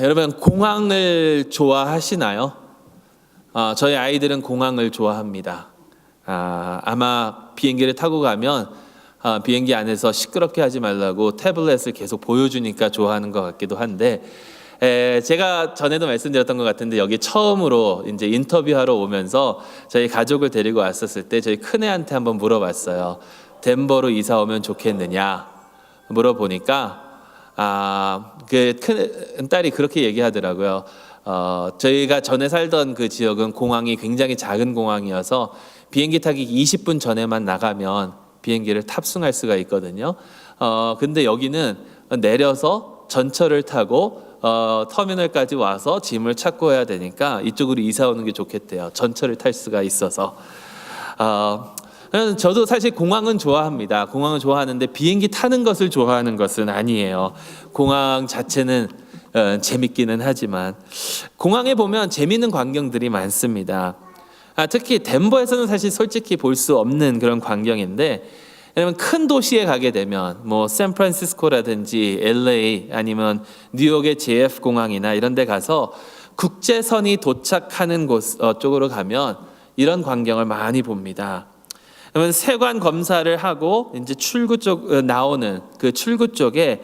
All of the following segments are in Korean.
여러분 공항을 좋아하시나요? 저희 아이들은 공항을 좋아합니다. 아마 비행기를 타고 가면 비행기 안에서 시끄럽게 하지 말라고 태블릿을 계속 보여주니까 좋아하는 것 같기도 한데, 제가 전에도 말씀드렸던 것 같은데 여기 처음으로 이제 인터뷰하러 오면서 저희 가족을 데리고 왔었을 때 저희 큰애한테 한번 물어봤어요. 덴버로 이사 오면 좋겠느냐 물어보니까 그 큰 딸이 그렇게 얘기하더라고요. 저희가 전에 살던 그 지역은 공항이 굉장히 작은 공항이어서 비행기 타기 20분 전에만 나가면 비행기를 탑승할 수가 있거든요. 근데 여기는 내려서 전철을 타고 터미널까지 와서 짐을 찾고 해야 되니까 이쪽으로 이사 오는 게 좋겠대요. 전철을 탈 수가 있어서. 저도 사실 공항은 좋아합니다. 공항은 좋아하는데 비행기 타는 것을 좋아하는 것은 아니에요. 공항 자체는 재밌기는 하지만 공항에 보면 재밌는 광경들이 많습니다. 특히 덴버에서는 사실 솔직히 볼 수 없는 그런 광경인데, 왜냐면 큰 도시에 가게 되면 뭐 샌프란시스코라든지 LA 아니면 뉴욕의 JF 공항이나 이런 데 가서 국제선이 도착하는 곳 쪽으로 가면 이런 광경을 많이 봅니다. 그러면 세관 검사를 하고 이제 출구 쪽 나오는 그 출구 쪽에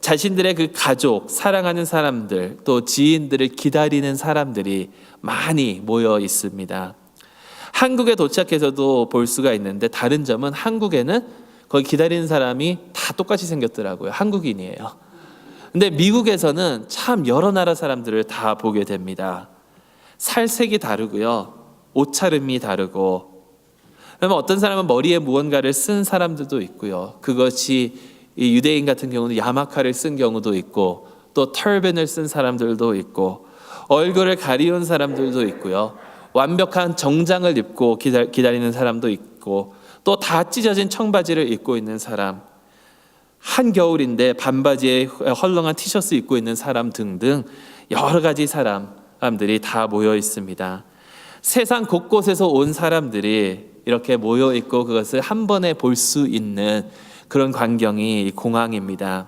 자신들의 그 가족, 사랑하는 사람들, 또 지인들을 기다리는 사람들이 많이 모여 있습니다. 한국에 도착해서도 볼 수가 있는데 다른 점은 한국에는 거기 기다리는 사람이 다 똑같이 생겼더라고요. 한국인이에요. 근데 미국에서는 참 여러 나라 사람들을 다 보게 됩니다. 살색이 다르고요. 옷차림이 다르고, 그러면 어떤 사람은 머리에 무언가를 쓴 사람들도 있고요. 그것이 이 유대인 같은 경우는 야마카를 쓴 경우도 있고, 또 털벤을 쓴 사람들도 있고, 얼굴을 가리운 사람들도 있고요. 완벽한 정장을 입고 기다리는 사람도 있고, 또 다 찢어진 청바지를 입고 있는 사람, 한겨울인데 반바지에 헐렁한 티셔츠 입고 있는 사람 등등 여러 가지 사람들이 다 모여 있습니다. 세상 곳곳에서 온 사람들이 이렇게 모여 있고 그것을 한 번에 볼 수 있는 그런 광경이 공항입니다.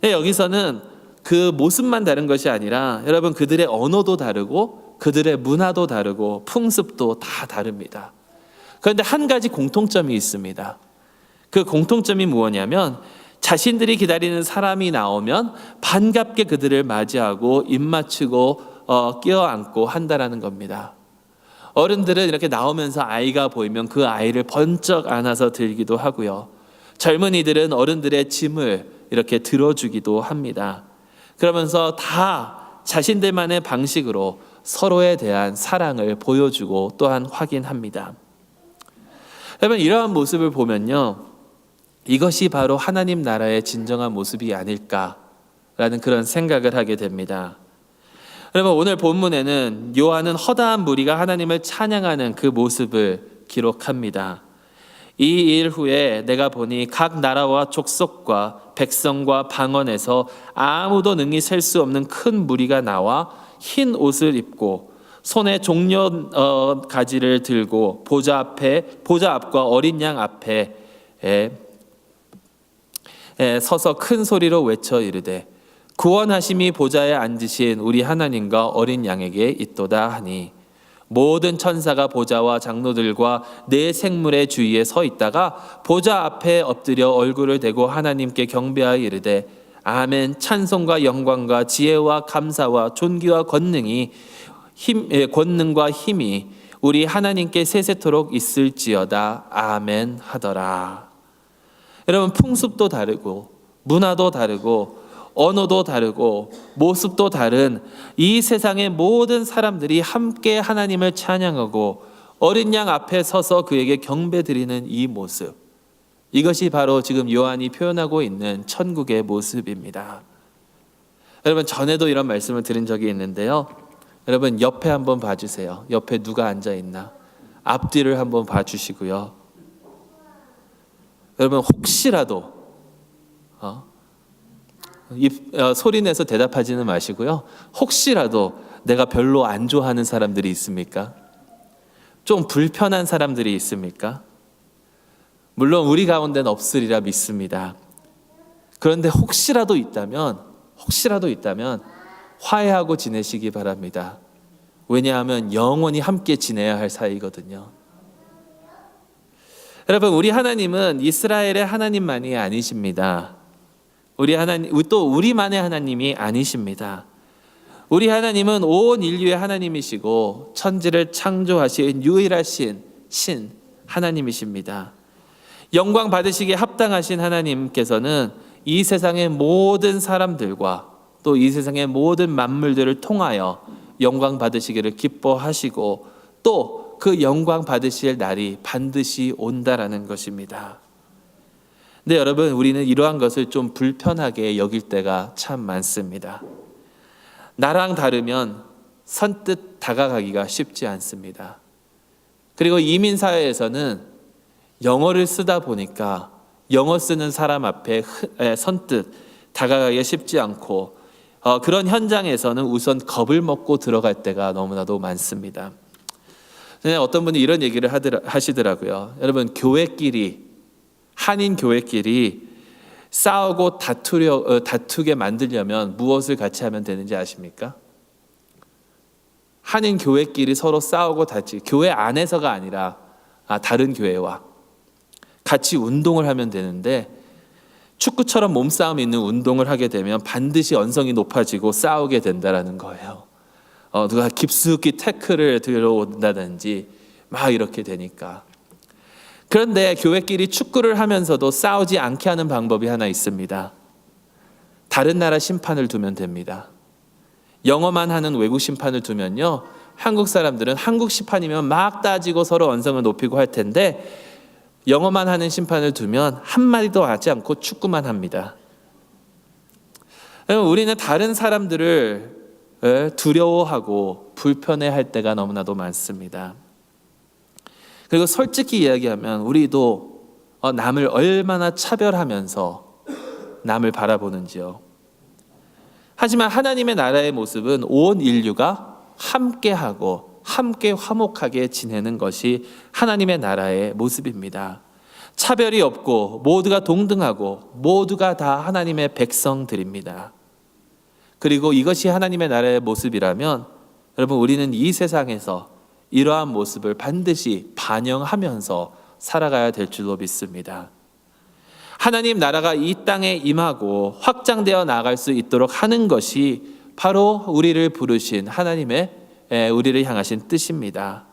여기서는 그 모습만 다른 것이 아니라 여러분 그들의 언어도 다르고 그들의 문화도 다르고 풍습도 다 다릅니다. 그런데 한 가지 공통점이 있습니다. 그 공통점이 무엇이냐면 자신들이 기다리는 사람이 나오면 반갑게 그들을 맞이하고 입맞추고 껴안고 한다라는 겁니다. 어른들은 이렇게 나오면서 아이가 보이면 그 아이를 번쩍 안아서 들기도 하고요. 젊은이들은 어른들의 짐을 이렇게 들어주기도 합니다. 그러면서 다 자신들만의 방식으로 서로에 대한 사랑을 보여주고 또한 확인합니다. 여러분 이러한 모습을 보면요, 이것이 바로 하나님 나라의 진정한 모습이 아닐까라는 그런 생각을 하게 됩니다. 여러분 오늘 본문에는 요한은 허다한 무리가 하나님을 찬양하는 그 모습을 기록합니다. 이 일 후에 내가 보니 각 나라와 족속과 백성과 방언에서 아무도 능히 셀 수 없는 큰 무리가 나와 흰 옷을 입고 손에 종려 가지를 들고 보좌 앞과 어린 양 앞에 서서 큰 소리로 외쳐 이르되 구원하심이 보좌에 앉으신 우리 하나님과 어린 양에게 있도다 하니, 모든 천사가 보좌와 장로들과 네 생물의 주위에 서 있다가 보좌 앞에 엎드려 얼굴을 대고 하나님께 경배하여 이르되 아멘. 찬송과 영광과 지혜와 감사와 존귀와 권능과 힘이 우리 하나님께 세세토록 있을지어다. 아멘 하더라. 여러분 풍습도 다르고 문화도 다르고 언어도 다르고 모습도 다른 이 세상의 모든 사람들이 함께 하나님을 찬양하고 어린 양 앞에 서서 그에게 경배드리는 이 모습, 이것이 바로 지금 요한이 표현하고 있는 천국의 모습입니다. 여러분 전에도 이런 말씀을 드린 적이 있는데요, 여러분 옆에 한번 봐주세요. 옆에 누가 앉아있나 앞뒤를 한번 봐주시고요. 여러분 혹시라도 소리내서 대답하지는 마시고요. 혹시라도 내가 별로 안 좋아하는 사람들이 있습니까? 좀 불편한 사람들이 있습니까? 물론 우리 가운데는 없으리라 믿습니다. 그런데 혹시라도 있다면 화해하고 지내시기 바랍니다. 왜냐하면 영원히 함께 지내야 할 사이거든요. 여러분, 우리 하나님은 이스라엘의 하나님만이 아니십니다. 우리 하나님, 또 우리만의 하나님이 아니십니다. 우리 하나님은 온 인류의 하나님이시고 천지를 창조하신 유일하신 신 하나님이십니다. 영광 받으시기에 합당하신 하나님께서는 이 세상의 모든 사람들과 또 이 세상의 모든 만물들을 통하여 영광 받으시기를 기뻐하시고 또 그 영광 받으실 날이 반드시 온다라는 것입니다. 근데 여러분, 우리는 이러한 것을 좀 불편하게 여길 때가 참 많습니다. 나랑 다르면 선뜻 다가가기가 쉽지 않습니다. 그리고 이민사회에서는 영어를 쓰다 보니까 영어 쓰는 사람 앞에 선뜻 다가가기가 쉽지 않고 그런 현장에서는 우선 겁을 먹고 들어갈 때가 너무나도 많습니다. 어떤 분이 이런 얘기를 하시더라고요. 여러분, 교회끼리, 한인 교회끼리 싸우고 다투게 만들려면 무엇을 같이 하면 되는지 아십니까? 한인 교회끼리 서로 싸우고 교회 안에서가 아니라 다른 교회와 같이 운동을 하면 되는데, 축구처럼 몸싸움이 있는 운동을 하게 되면 반드시 언성이 높아지고 싸우게 된다라는 거예요. 누가 깊숙이 태클을 들어온다든지 막 이렇게 되니까. 그런데 교회끼리 축구를 하면서도 싸우지 않게 하는 방법이 하나 있습니다. 다른 나라 심판을 두면 됩니다. 영어만 하는 외국 심판을 두면요, 한국 사람들은 한국 심판이면 막 따지고 서로 언성을 높이고 할 텐데, 영어만 하는 심판을 두면 한마디도 하지 않고 축구만 합니다. 우리는 다른 사람들을 두려워하고 불편해할 때가 너무나도 많습니다. 그리고 솔직히 이야기하면 우리도 남을 얼마나 차별하면서 남을 바라보는지요. 하지만 하나님의 나라의 모습은 온 인류가 함께하고 함께 화목하게 지내는 것이 하나님의 나라의 모습입니다. 차별이 없고 모두가 동등하고 모두가 다 하나님의 백성들입니다. 그리고 이것이 하나님의 나라의 모습이라면 여러분, 우리는 이 세상에서 이러한 모습을 반드시 반영하면서 살아가야 될 줄로 믿습니다. 하나님 나라가 이 땅에 임하고 확장되어 나갈 수 있도록 하는 것이 바로 우리를 부르신 하나님의 우리를 향하신 뜻입니다.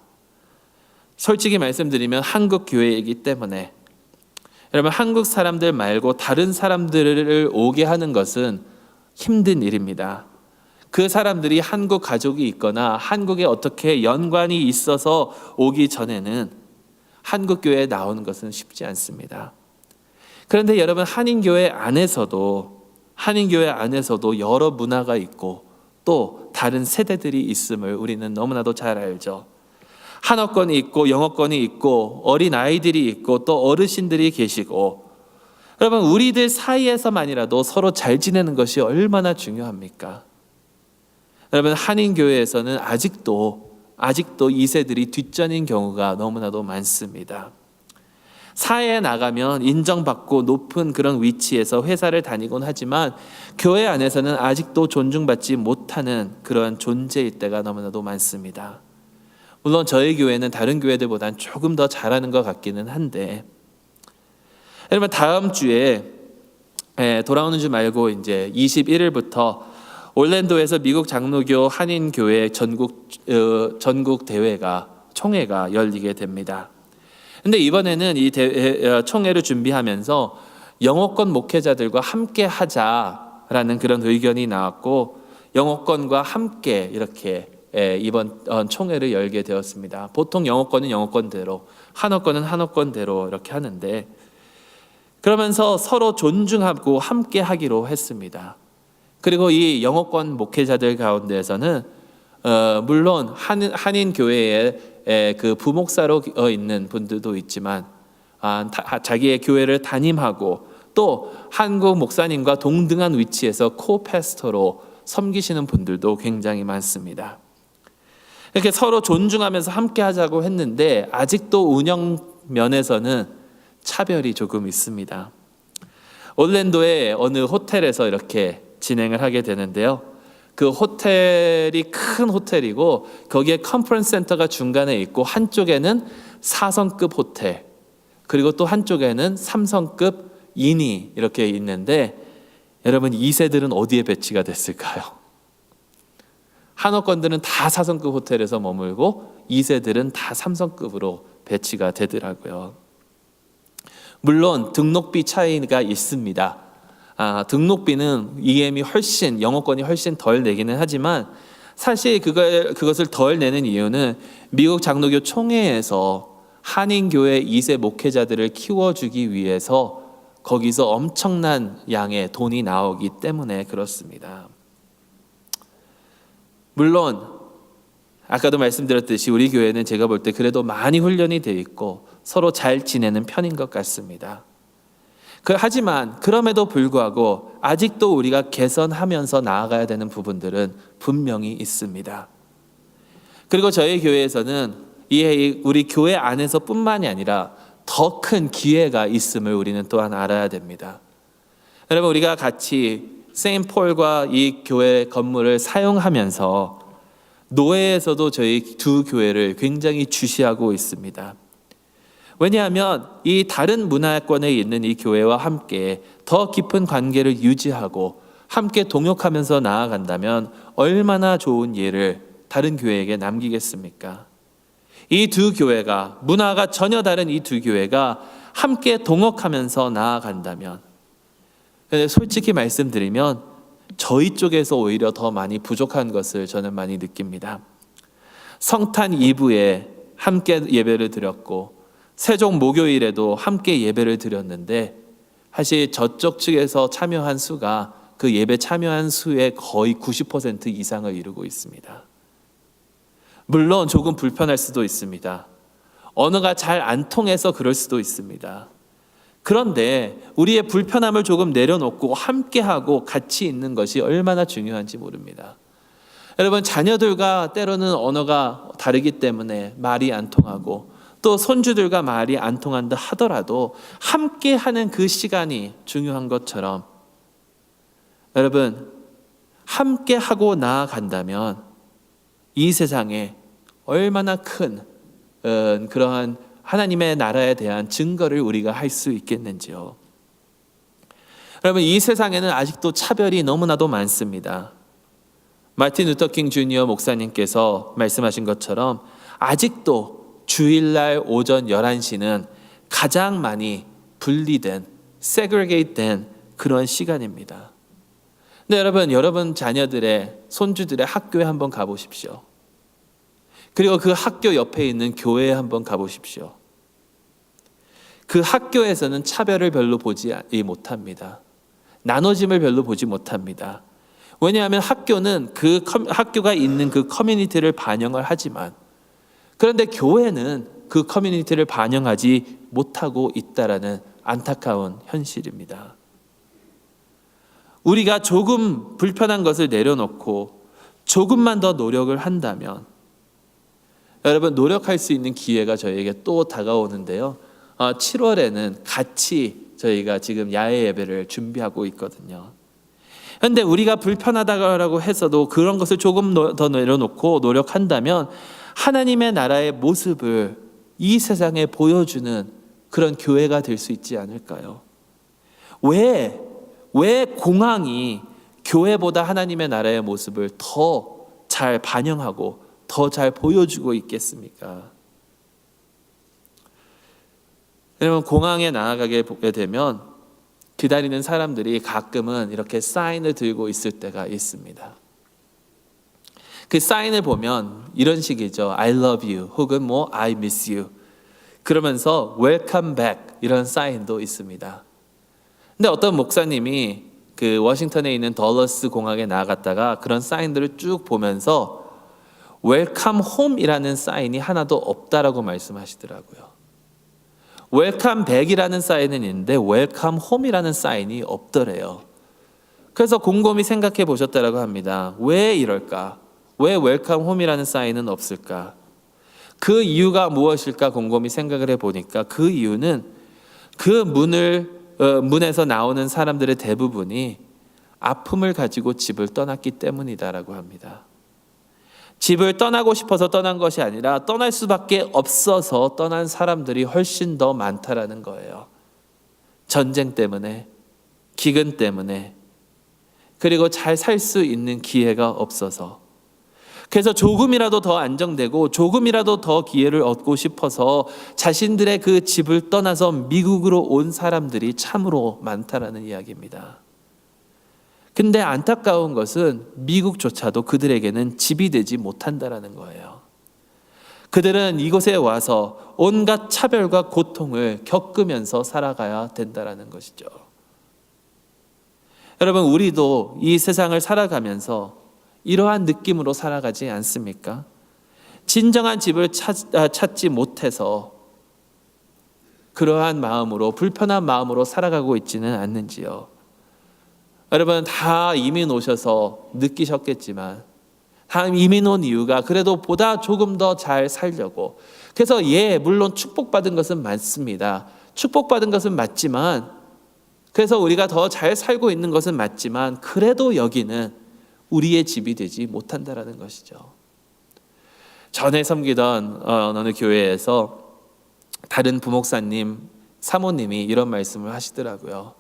솔직히 말씀드리면 한국 교회이기 때문에 여러분, 한국 사람들 말고 다른 사람들을 오게 하는 것은 힘든 일입니다. 그 사람들이 한국 가족이 있거나 한국에 어떻게 연관이 있어서 오기 전에는 한국 교회에 나오는 것은 쉽지 않습니다. 그런데 여러분, 한인교회 안에서도 여러 문화가 있고 또 다른 세대들이 있음을 우리는 너무나도 잘 알죠. 한어권이 있고 영어권이 있고 어린 아이들이 있고 또 어르신들이 계시고, 여러분, 우리들 사이에서만이라도 서로 잘 지내는 것이 얼마나 중요합니까? 여러분, 한인교회에서는 아직도 2세들이 뒷전인 경우가 너무나도 많습니다. 사회에 나가면 인정받고 높은 그런 위치에서 회사를 다니곤 하지만 교회 안에서는 아직도 존중받지 못하는 그런 존재일 때가 너무나도 많습니다. 물론 저희 교회는 다른 교회들보다는 조금 더 잘하는 것 같기는 한데, 여러분, 다음 주에 돌아오는 주 말고 이제 21일부터 올랜도에서 미국 장로교 한인교회 전국 총회가 열리게 됩니다. 근데 이번에는 이 총회를 준비하면서 영어권 목회자들과 함께 하자라는 그런 의견이 나왔고, 영어권과 함께 이렇게 이번 총회를 열게 되었습니다. 보통 영어권은 영어권대로, 한어권은 한어권대로 이렇게 하는데, 그러면서 서로 존중하고 함께 하기로 했습니다. 그리고 이 영어권 목회자들 가운데에서는 물론 한인 교회에 그 부목사로 있는 분들도 있지만 자기의 교회를 담임하고 또 한국 목사님과 동등한 위치에서 코패스터로 섬기시는 분들도 굉장히 많습니다. 이렇게 서로 존중하면서 함께 하자고 했는데 아직도 운영 면에서는 차별이 조금 있습니다. 올랜도의 어느 호텔에서 이렇게 진행을 하게 되는데요. 그 호텔이 큰 호텔이고 거기에 컨퍼런스 센터가 중간에 있고 한쪽에는 4성급 호텔 그리고 또 한쪽에는 3성급 인이 이렇게 있는데 여러분 2세들은 어디에 배치가 됐을까요? 한옥권들은 다 4성급 호텔에서 머물고 2세들은 다 3성급으로 배치가 되더라고요. 물론 등록비 차이가 있습니다. 등록비는 EM이 훨씬 영어권이 훨씬 덜 내기는 하지만 사실 그것을 덜 내는 이유는 미국 장로교 총회에서 한인교회 2세 목회자들을 키워주기 위해서 거기서 엄청난 양의 돈이 나오기 때문에 그렇습니다. 물론 아까도 말씀드렸듯이 우리 교회는 제가 볼 때 그래도 많이 훈련이 돼 있고 서로 잘 지내는 편인 것 같습니다. 하지만 그럼에도 불구하고 아직도 우리가 개선하면서 나아가야 되는 부분들은 분명히 있습니다. 그리고 저희 교회에서는 우리 교회 안에서뿐만이 아니라 더 큰 기회가 있음을 우리는 또한 알아야 됩니다. 여러분 우리가 같이 세인폴과 이 교회 건물을 사용하면서 노회에서도 저희 두 교회를 굉장히 주시하고 있습니다. 왜냐하면 이 다른 문화권에 있는 이 교회와 함께 더 깊은 관계를 유지하고 함께 동역하면서 나아간다면 얼마나 좋은 예를 다른 교회에게 남기겠습니까? 이 두 교회가 문화가 전혀 다른 이 두 교회가 함께 동역하면서 나아간다면 솔직히 말씀드리면 저희 쪽에서 오히려 더 많이 부족한 것을 저는 많이 느낍니다. 성탄 이브에 함께 예배를 드렸고 세종 목요일에도 함께 예배를 드렸는데 사실 저쪽 측에서 참여한 수가 그 예배 참여한 수의 거의 90% 이상을 이루고 있습니다. 물론 조금 불편할 수도 있습니다. 언어가 잘 안 통해서 그럴 수도 있습니다. 그런데 우리의 불편함을 조금 내려놓고 함께하고 같이 있는 것이 얼마나 중요한지 모릅니다. 여러분 자녀들과 때로는 언어가 다르기 때문에 말이 안 통하고 또 손주들과 말이 안 통한다 하더라도 함께하는 그 시간이 중요한 것처럼 여러분 함께하고 나아간다면 이 세상에 얼마나 큰 그러한 하나님의 나라에 대한 증거를 우리가 할 수 있겠는지요. 여러분 이 세상에는 아직도 차별이 너무나도 많습니다. 마틴 루터킹 주니어 목사님께서 말씀하신 것처럼 아직도 주일날 오전 11시는 가장 많이 분리된 segregate된 그런 시간입니다. 근데 여러분 자녀들의 손주들의 학교에 한번 가보십시오. 그리고 그 학교 옆에 있는 교회에 한번 가보십시오. 그 학교에서는 차별을 별로 보지 못합니다. 나눠짐을 별로 보지 못합니다. 왜냐하면 학교는 그 학교가 있는 그 커뮤니티를 반영을 하지만 그런데 교회는 그 커뮤니티를 반영하지 못하고 있다라는 안타까운 현실입니다. 우리가 조금 불편한 것을 내려놓고 조금만 더 노력을 한다면 여러분 노력할 수 있는 기회가 저희에게 또 다가오는데요. 7월에는 같이 저희가 지금 야외 예배를 준비하고 있거든요. 그런데 우리가 불편하다고 해서도 그런 것을 조금 더 내려놓고 노력한다면 하나님의 나라의 모습을 이 세상에 보여주는 그런 교회가 될 수 있지 않을까요? 왜 공항이 교회보다 하나님의 나라의 모습을 더 잘 반영하고 더 잘 보여주고 있겠습니까? 여러분 공항에 나아가게 되면 기다리는 사람들이 가끔은 이렇게 사인을 들고 있을 때가 있습니다. 그 사인을 보면 이런 식이죠. I love you 혹은 I miss you 그러면서 welcome back 이런 사인도 있습니다. 근데 어떤 목사님이 그 워싱턴에 있는 덜러스 공항에 나갔다가 그런 사인들을 쭉 보면서 웰컴 홈이라는 사인이 하나도 없다라고 말씀하시더라고요. 웰컴 백이라는 사인은 있는데 웰컴 홈이라는 사인이 없더래요. 그래서 곰곰이 생각해 보셨다라고 합니다. 왜 이럴까? 왜 웰컴 홈이라는 사인은 없을까? 그 이유가 무엇일까 곰곰이 생각을 해보니까 그 이유는 그 문에서 나오는 사람들의 대부분이 아픔을 가지고 집을 떠났기 때문이다라고 합니다. 집을 떠나고 싶어서 떠난 것이 아니라 떠날 수밖에 없어서 떠난 사람들이 훨씬 더 많다라는 거예요. 전쟁 때문에, 기근 때문에, 그리고 잘 살 수 있는 기회가 없어서, 그래서 조금이라도 더 안정되고 조금이라도 더 기회를 얻고 싶어서 자신들의 그 집을 떠나서 미국으로 온 사람들이 참으로 많다라는 이야기입니다. 근데 안타까운 것은 미국조차도 그들에게는 집이 되지 못한다라는 거예요. 그들은 이곳에 와서 온갖 차별과 고통을 겪으면서 살아가야 된다라는 것이죠. 여러분, 우리도 이 세상을 살아가면서 이러한 느낌으로 살아가지 않습니까? 진정한 집을 찾지 못해서 그러한 마음으로, 불편한 마음으로 살아가고 있지는 않는지요? 여러분, 다 이민 오셔서 느끼셨겠지만 다 이민 온 이유가 그래도 보다 조금 더 잘 살려고, 그래서 물론 축복받은 것은 맞습니다. 축복받은 것은 맞지만, 그래서 우리가 더 잘 살고 있는 것은 맞지만, 그래도 여기는 우리의 집이 되지 못한다라는 것이죠. 전에 섬기던 어느 교회에서 다른 부목사님, 사모님이 이런 말씀을 하시더라고요.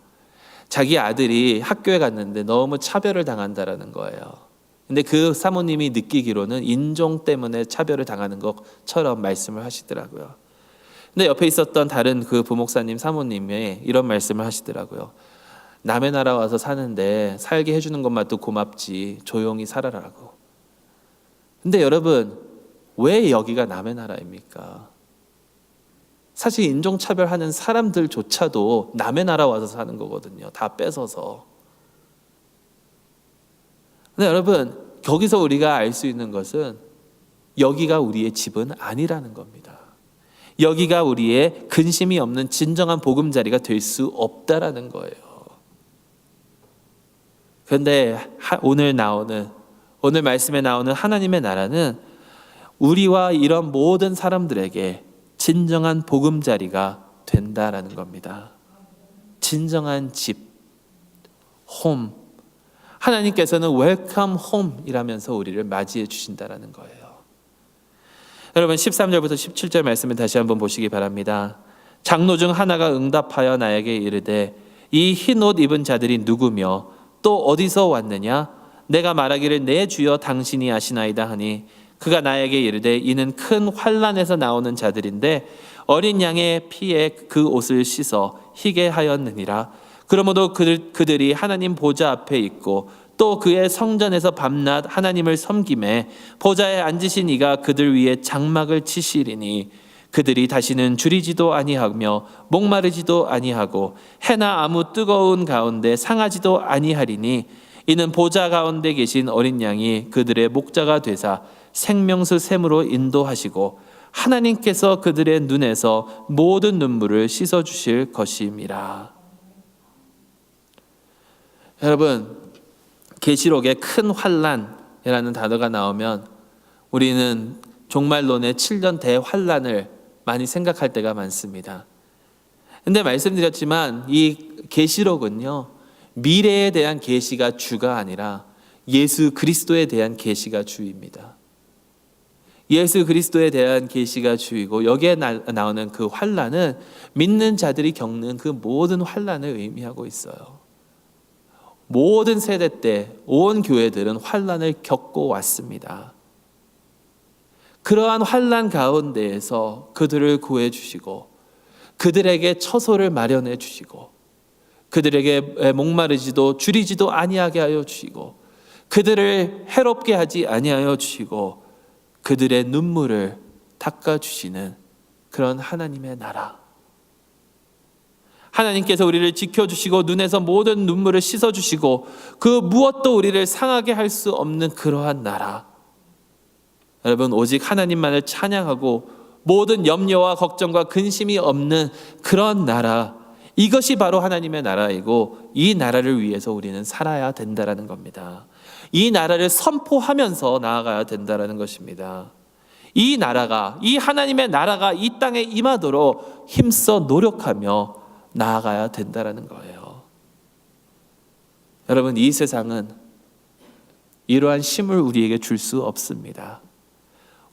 자기 아들이 학교에 갔는데 너무 차별을 당한다라는 거예요. 근데 그 사모님이 느끼기로는 인종 때문에 차별을 당하는 것처럼 말씀을 하시더라고요. 근데 옆에 있었던 다른 그 부목사님, 사모님이 이런 말씀을 하시더라고요. 남의 나라 와서 사는데 살게 해주는 것만도 고맙지 조용히 살아라고. 근데 여러분, 왜 여기가 남의 나라입니까? 사실 인종차별하는 사람들조차도 남의 나라 와서 사는 거거든요. 다 뺏어서. 근데 여러분, 거기서 우리가 알 수 있는 것은 여기가 우리의 집은 아니라는 겁니다. 여기가 우리의 근심이 없는 진정한 보금자리가 될 수 없다라는 거예요. 그런데 오늘 말씀에 나오는 하나님의 나라는 우리와 이런 모든 사람들에게 진정한 보금자리가 된다라는 겁니다. 진정한 집, 홈. 하나님께서는 웰컴 홈이라면서 우리를 맞이해 주신다라는 거예요. 여러분, 13절부터 17절 말씀을 다시 한번 보시기 바랍니다. 장로 중 하나가 응답하여 나에게 이르되 이 흰 옷 입은 자들이 누구며 또 어디서 왔느냐? 내가 말하기를 내 주여 당신이 아시나이다 하니 그가 나에게 이르되 이는 큰 환난에서 나오는 자들인데 어린 양의 피에 그 옷을 씻어 희게 하였느니라. 그러므로 그들이 하나님 보좌 앞에 있고 또 그의 성전에서 밤낮 하나님을 섬김에 보좌에 앉으신 이가 그들 위에 장막을 치시리니 그들이 다시는 줄이지도 아니하며 목마르지도 아니하고 해나 아무 뜨거운 가운데 상하지도 아니하리니 이는 보좌 가운데 계신 어린 양이 그들의 목자가 되사 생명수 샘으로 인도하시고 하나님께서 그들의 눈에서 모든 눈물을 씻어주실 것임이라. 여러분, 계시록에 큰 환난이라는 단어가 나오면 우리는 종말론의 7년 대환난을 많이 생각할 때가 많습니다. 근데 말씀드렸지만 이 계시록은요, 미래에 대한 계시가 주가 아니라 예수 그리스도에 대한 계시가 주입니다. 예수 그리스도에 대한 계시가 주이고 여기에 나오는 그 환난은 믿는 자들이 겪는 그 모든 환난을 의미하고 있어요. 모든 세대 때 온 교회들은 환난을 겪고 왔습니다. 그러한 환난 가운데에서 그들을 구해 주시고 그들에게 처소를 마련해 주시고 그들에게 목마르지도 줄이지도 아니하게 하여 주시고 그들을 해롭게 하지 아니하여 주시고 그들의 눈물을 닦아 주시는 그런 하나님의 나라. 하나님께서 우리를 지켜주시고 눈에서 모든 눈물을 씻어주시고 그 무엇도 우리를 상하게 할 수 없는 그러한 나라. 여러분, 오직 하나님만을 찬양하고 모든 염려와 걱정과 근심이 없는 그런 나라, 이것이 바로 하나님의 나라이고 이 나라를 위해서 우리는 살아야 된다는 겁니다. 이 나라를 선포하면서 나아가야 된다는 것입니다. 이 나라가, 이 하나님의 나라가 이 땅에 임하도록 힘써 노력하며 나아가야 된다는 거예요. 여러분, 이 세상은 이러한 힘을 우리에게 줄 수 없습니다.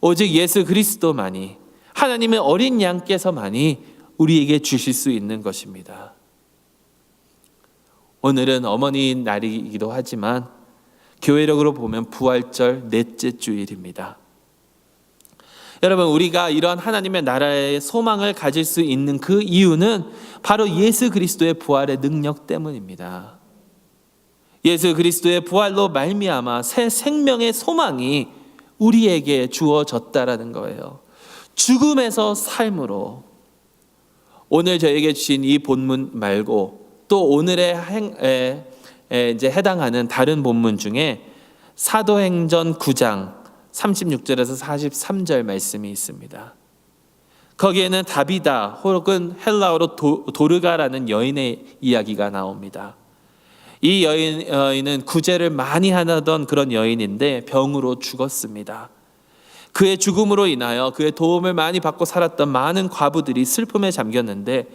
오직 예수 그리스도만이, 하나님의 어린 양께서만이 우리에게 주실 수 있는 것입니다. 오늘은 어머니 날이기도 하지만 교회력으로 보면 부활절 넷째 주일입니다. 여러분, 우리가 이러한 하나님의 나라의 소망을 가질 수 있는 그 이유는 바로 예수 그리스도의 부활의 능력 때문입니다. 예수 그리스도의 부활로 말미암아 새 생명의 소망이 우리에게 주어졌다라는 거예요. 죽음에서 삶으로. 오늘 저에게 주신 이 본문 말고 또 오늘의 이제 해당하는 다른 본문 중에 사도행전 9장 36절에서 43절 말씀이 있습니다. 거기에는 다비다 혹은 헬라어로 도르가라는 여인의 이야기가 나옵니다. 이 여인은 구제를 많이 하던 그런 여인인데 병으로 죽었습니다. 그의 죽음으로 인하여 그의 도움을 많이 받고 살았던 많은 과부들이 슬픔에 잠겼는데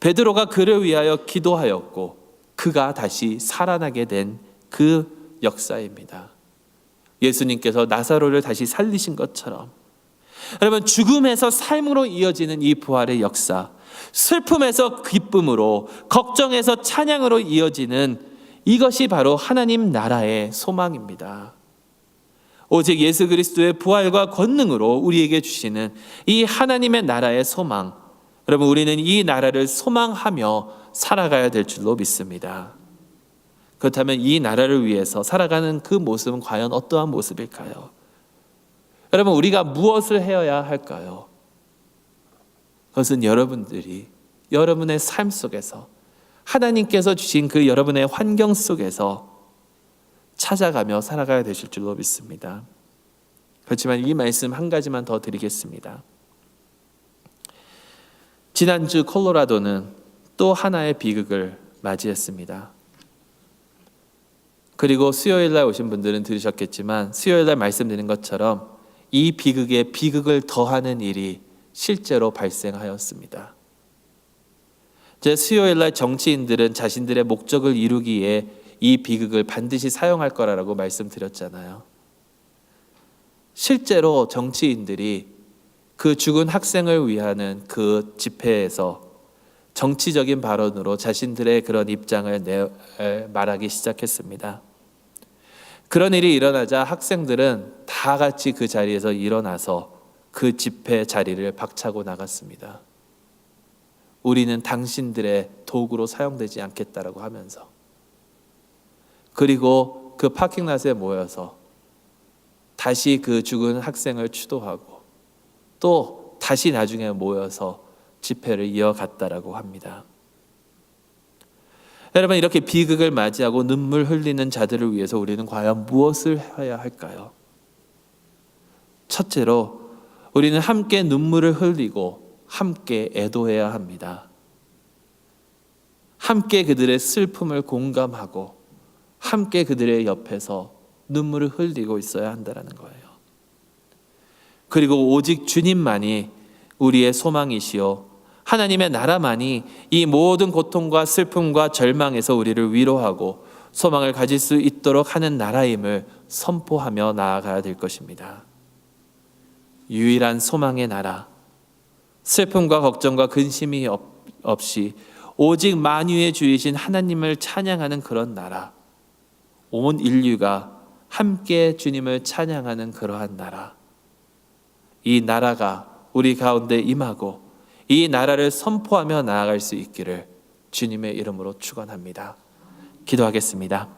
베드로가 그를 위하여 기도하였고 그가 다시 살아나게 된 그 역사입니다. 예수님께서 나사로를 다시 살리신 것처럼 여러분, 죽음에서 삶으로 이어지는 이 부활의 역사, 슬픔에서 기쁨으로, 걱정에서 찬양으로 이어지는 이것이 바로 하나님 나라의 소망입니다. 오직 예수 그리스도의 부활과 권능으로 우리에게 주시는 이 하나님의 나라의 소망, 여러분, 우리는 이 나라를 소망하며 살아가야 될 줄로 믿습니다. 그렇다면 이 나라를 위해서 살아가는 그 모습은 과연 어떠한 모습일까요? 여러분, 우리가 무엇을 해야 할까요? 그것은 여러분들이 여러분의 삶 속에서 하나님께서 주신 그 여러분의 환경 속에서 찾아가며 살아가야 되실 줄로 믿습니다. 그렇지만 이 말씀 한 가지만 더 드리겠습니다. 지난주 콜로라도는 또 하나의 비극을 맞이했습니다. 그리고 수요일 날 오신 분들은 들으셨겠지만 수요일 날 말씀드린 것처럼 이 비극에 비극을 더하는 일이 실제로 발생하였습니다. 제 수요일 날 정치인들은 자신들의 목적을 이루기에 이 비극을 반드시 사용할 거라고 말씀드렸잖아요. 실제로 정치인들이 그 죽은 학생을 위하는 그 집회에서 정치적인 발언으로 자신들의 그런 입장을 말하기 시작했습니다. 그런 일이 일어나자 학생들은 다 같이 그 자리에서 일어나서 그 집회 자리를 박차고 나갔습니다. 우리는 당신들의 도구로 사용되지 않겠다라고 하면서, 그리고 그 파킹랏에 모여서 다시 그 죽은 학생을 추도하고 또 다시 나중에 모여서 집회를 이어갔다라고 합니다. 여러분, 이렇게 비극을 맞이하고 눈물 흘리는 자들을 위해서 우리는 과연 무엇을 해야 할까요? 첫째로 우리는 함께 눈물을 흘리고 함께 애도해야 합니다. 함께 그들의 슬픔을 공감하고 함께 그들의 옆에서 눈물을 흘리고 있어야 한다는 거예요. 그리고 오직 주님만이 우리의 소망이시요 하나님의 나라만이 이 모든 고통과 슬픔과 절망에서 우리를 위로하고 소망을 가질 수 있도록 하는 나라임을 선포하며 나아가야 될 것입니다. 유일한 소망의 나라, 슬픔과 걱정과 근심이 없이 오직 만유의 주이신 하나님을 찬양하는 그런 나라, 온 인류가 함께 주님을 찬양하는 그러한 나라, 이 나라가 우리 가운데 임하고 이 나라를 선포하며 나아갈 수 있기를 주님의 이름으로 축원합니다. 기도하겠습니다.